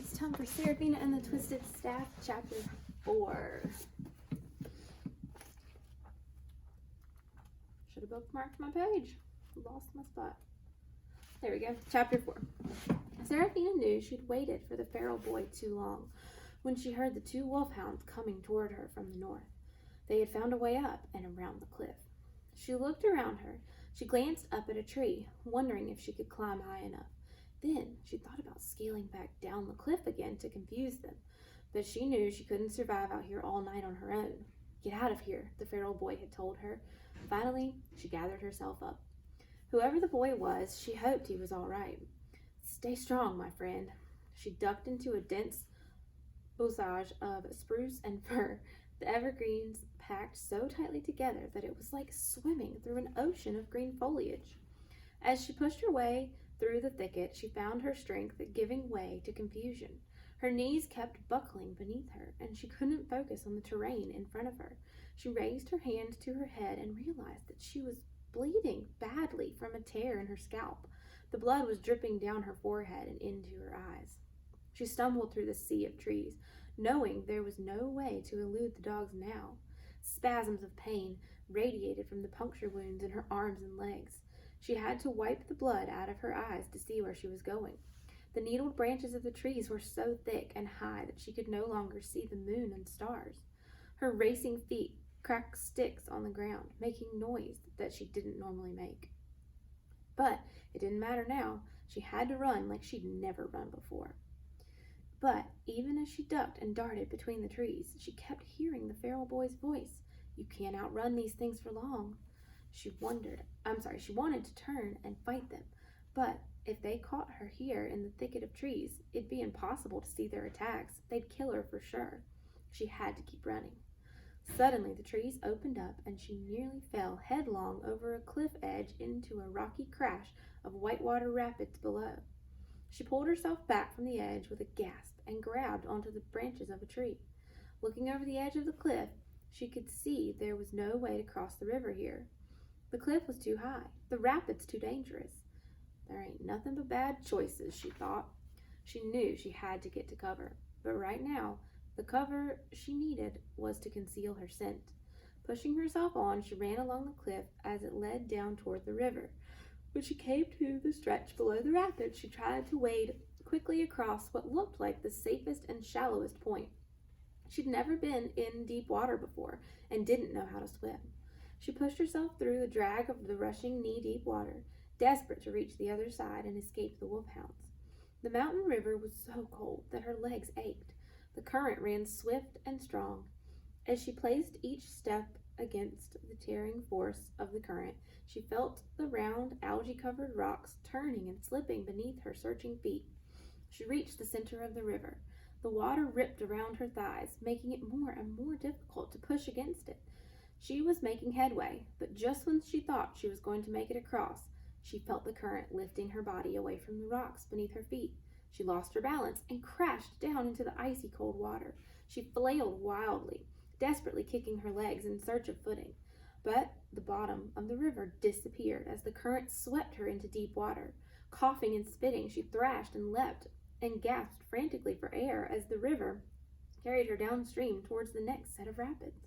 It's time for Serafina and the Twisted Staff, Chapter 4. Should have bookmarked my page. Lost my spot. There we go. Chapter 4. Serafina knew she'd waited for the feral boy too long when she heard the two wolfhounds coming toward her from the north. They had found a way up and around the cliff. She looked around her. She glanced up at a tree, wondering if she could climb high enough. Then she thought about scaling back down the cliff again to confuse them, but she knew she couldn't survive out here all night on her own. Get out of here, the feral boy had told her. Finally, she gathered herself up. Whoever the boy was, she hoped he was all right. Stay strong, my friend. She ducked into a dense foliage of spruce and fir, the evergreens packed so tightly together that it was like swimming through an ocean of green foliage. As she pushed her way through the thicket, she found her strength giving way to confusion. Her knees kept buckling beneath her, and she couldn't focus on the terrain in front of her. She raised her hand to her head and realized that she was bleeding badly from a tear in her scalp. The blood was dripping down her forehead and into her eyes. She stumbled through the sea of trees, knowing there was no way to elude the dogs now. Spasms of pain radiated from the puncture wounds in her arms and legs. She had to wipe the blood out of her eyes to see where she was going. The needled branches of the trees were so thick and high that she could no longer see the moon and stars. Her racing feet cracked sticks on the ground, making noise that she didn't normally make. But it didn't matter now. She had to run like she'd never run before. But even as she ducked and darted between the trees, she kept hearing the feral boy's voice. You can't outrun these things for long. She wanted to turn and fight them, but if they caught her here in the thicket of trees, it'd be impossible to see their attacks. They'd kill her for sure. She had to keep running. Suddenly, the trees opened up, and she nearly fell headlong over a cliff edge into a rocky crash of whitewater rapids below. She pulled herself back from the edge with a gasp and grabbed onto the branches of a tree. Looking over the edge of the cliff, she could see there was no way to cross the river here. The cliff was too high, the rapids too dangerous. There ain't nothing but bad choices, she thought. She knew she had to get to cover, but right now, the cover she needed was to conceal her scent. Pushing herself on, she ran along the cliff as it led down toward the river. When she came to the stretch below the rapids, she tried to wade quickly across what looked like the safest and shallowest point. She'd never been in deep water before and didn't know how to swim. She pushed herself through the drag of the rushing knee-deep water, desperate to reach the other side and escape the wolfhounds. The mountain river was so cold that her legs ached. The current ran swift and strong. As she placed each step against the tearing force of the current, she felt the round, algae-covered rocks turning and slipping beneath her searching feet. She reached the center of the river. The water ripped around her thighs, making it more and more difficult to push against it. She was making headway, but just when she thought she was going to make it across, she felt the current lifting her body away from the rocks beneath her feet. She lost her balance and crashed down into the icy cold water. She flailed wildly, desperately kicking her legs in search of footing. But the bottom of the river disappeared as the current swept her into deep water. Coughing and spitting, she thrashed and leapt and gasped frantically for air as the river carried her downstream towards the next set of rapids.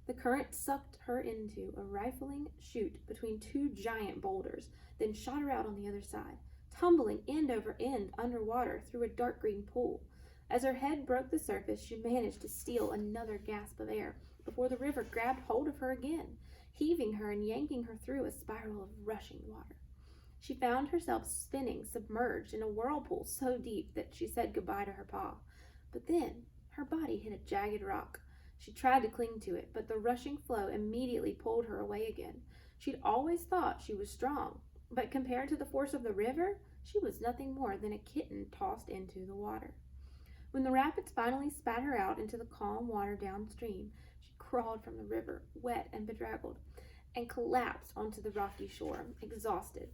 The current sucked her into a rifling chute between two giant boulders, then shot her out on the other side, tumbling end over end underwater through a dark green pool. As her head broke the surface, she managed to steal another gasp of air before the river grabbed hold of her again, heaving her and yanking her through a spiral of rushing water. She found herself spinning, submerged in a whirlpool so deep that she said goodbye to her paw. But then her body hit a jagged rock. She tried to cling to it, but the rushing flow immediately pulled her away again. She'd always thought she was strong, but compared to the force of the river, she was nothing more than a kitten tossed into the water. When the rapids finally spat her out into the calm water downstream, she crawled from the river, wet and bedraggled, and collapsed onto the rocky shore, exhausted.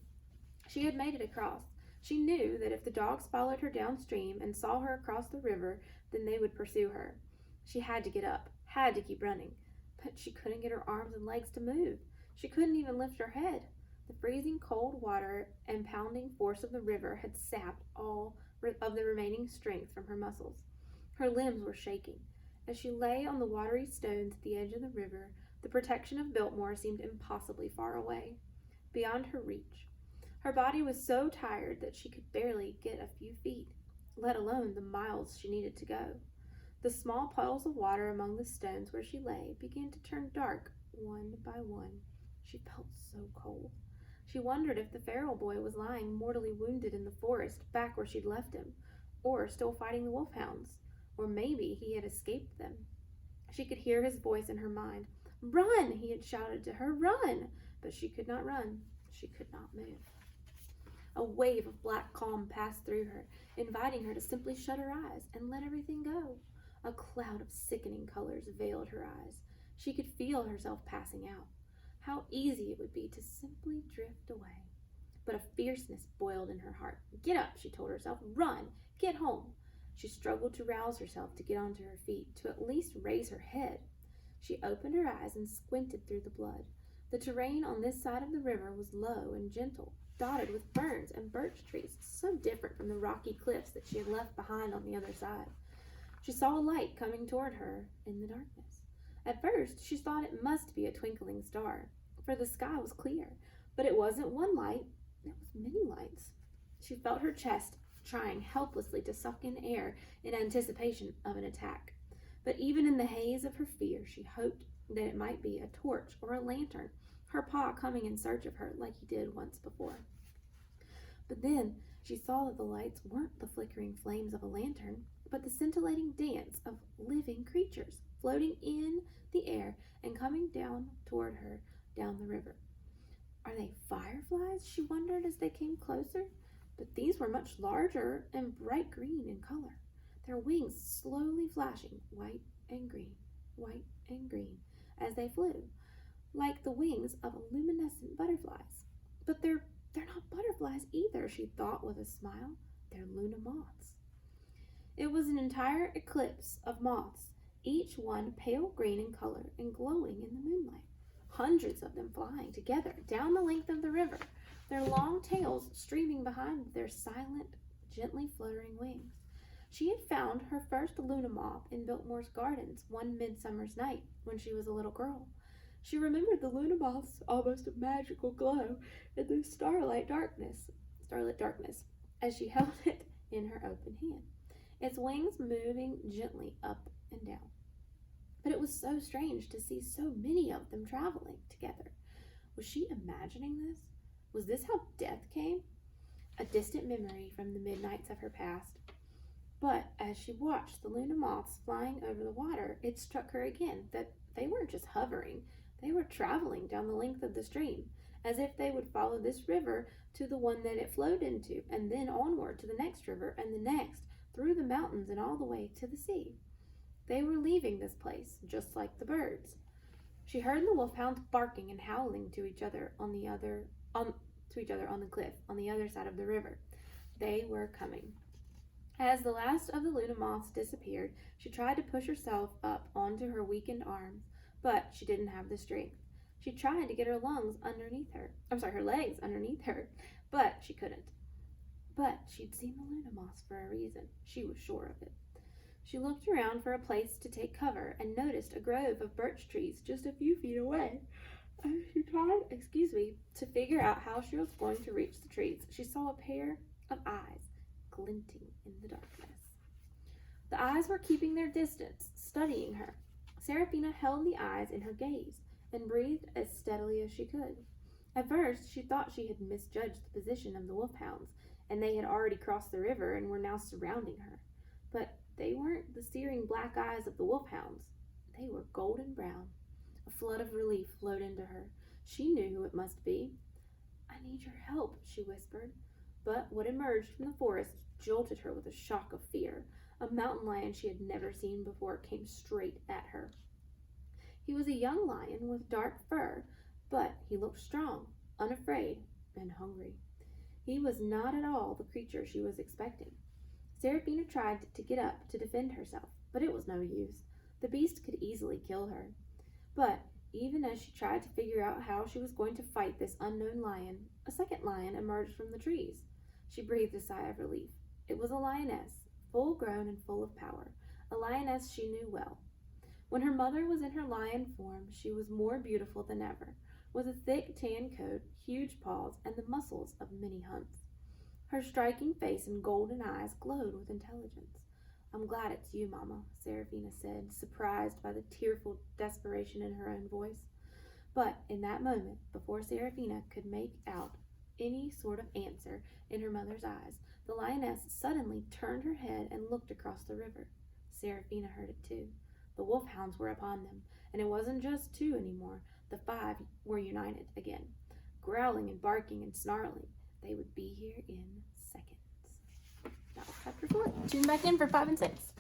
She had made it across. She knew that if the dogs followed her downstream and saw her across the river, then they would pursue her. She had to get up, had to keep running, but she couldn't get her arms and legs to move. She couldn't even lift her head. The freezing cold water and pounding force of the river had sapped all of the remaining strength from her muscles. Her limbs were shaking. As she lay on the watery stones at the edge of the river, the protection of Biltmore seemed impossibly far away, beyond her reach. Her body was so tired that she could barely get a few feet, let alone the miles she needed to go. The small puddles of water among the stones where she lay began to turn dark one by one. She felt so cold. She wondered if the feral boy was lying mortally wounded in the forest back where she'd left him, or still fighting the wolfhounds, or maybe he had escaped them. She could hear his voice in her mind. "Run!" he had shouted to her. "Run!" But she could not run. She could not move. A wave of black calm passed through her, inviting her to simply shut her eyes and let everything go. A cloud of sickening colors veiled her eyes. She could feel herself passing out. How easy it would be to simply drift away. But a fierceness boiled in her heart. "Get up," she told herself. "Run! Get home!" She struggled to rouse herself to get onto her feet, to at least raise her head. She opened her eyes and squinted through the blood. The terrain on this side of the river was low and gentle, dotted with ferns and birch trees, so different from the rocky cliffs that she had left behind on the other side. She saw a light coming toward her in the darkness. At first, she thought it must be a twinkling star, for the sky was clear, but it wasn't one light, it was many lights. She felt her chest trying helplessly to suck in air in anticipation of an attack. But even in the haze of her fear, she hoped that it might be a torch or a lantern, her pa coming in search of her like he did once before. But then she saw that the lights weren't the flickering flames of a lantern, but the scintillating dance of living creatures floating in the air and coming down toward her down the river. Are they fireflies? She wondered as they came closer. But these were much larger and bright green in color, their wings slowly flashing white and green, as they flew, like the wings of luminescent butterflies. But they're not butterflies either, she thought with a smile. They're Luna moths. It was an entire eclipse of moths, each one pale green in color and glowing in the moonlight. Hundreds of them flying together down the length of the river, their long tails streaming behind their silent, gently fluttering wings. She had found her first Luna moth in Biltmore's gardens one midsummer's night when she was a little girl. She remembered the Luna moth's almost magical glow in the starlit darkness, as she held it in her open hand, its wings moving gently up and down. But it was so strange to see so many of them traveling together. Was she imagining this? Was this how death came? A distant memory from the midnights of her past. But as she watched the Luna moths flying over the water, it struck her again that they weren't just hovering, they were traveling down the length of the stream, as if they would follow this river to the one that it flowed into, and then onward to the next river and the next, through the mountains and all the way to the sea. They were leaving this place, just like the birds. She heard the wolfhounds barking and howling to each other on the cliff on the other side of the river. They were coming. As the last of the Luna moths disappeared, she tried to push herself up onto her weakened arms, but she didn't have the strength. She tried to get her legs underneath her, but she couldn't. But she'd seen the Luna moths for a reason. She was sure of it. She looked around for a place to take cover and noticed a grove of birch trees just a few feet away. As she tried, to figure out how she was going to reach the trees, she saw a pair of eyes glinting in the darkness. The eyes were keeping their distance, studying her. Serafina held the eyes in her gaze and breathed as steadily as she could. At first, she thought she had misjudged the position of the wolfhounds, and they had already crossed the river and were now surrounding her. But they weren't the searing black eyes of the wolfhounds. They were golden brown. A flood of relief flowed into her. She knew who it must be. "I need your help," she whispered. But what emerged from the forest jolted her with a shock of fear. A mountain lion she had never seen before came straight at her. He was a young lion with dark fur, but he looked strong, unafraid, and hungry. He was not at all the creature she was expecting. Serafina tried to get up to defend herself, but it was no use. The beast could easily kill her. But Even as she tried to figure out how she was going to fight this unknown lion, a second lion emerged from the trees. She breathed a sigh of relief. It was a lioness, full grown and full of power, a lioness she knew well. When her mother was in her lion form, she was more beautiful than ever, with a thick tan coat, huge paws, and the muscles of many hunts. Her striking face and golden eyes glowed with intelligence. "I'm glad it's you, Mama," Serafina said, surprised by the tearful desperation in her own voice. But in that moment, before Serafina could make out any sort of answer in her mother's eyes, the lioness suddenly turned her head and looked across the river. Serafina heard it too. The wolfhounds were upon them, and it wasn't just two anymore. The 5 were united again, growling and barking and snarling. They would be here in seconds. That was chapter 4. Tune back in for 5 and 6.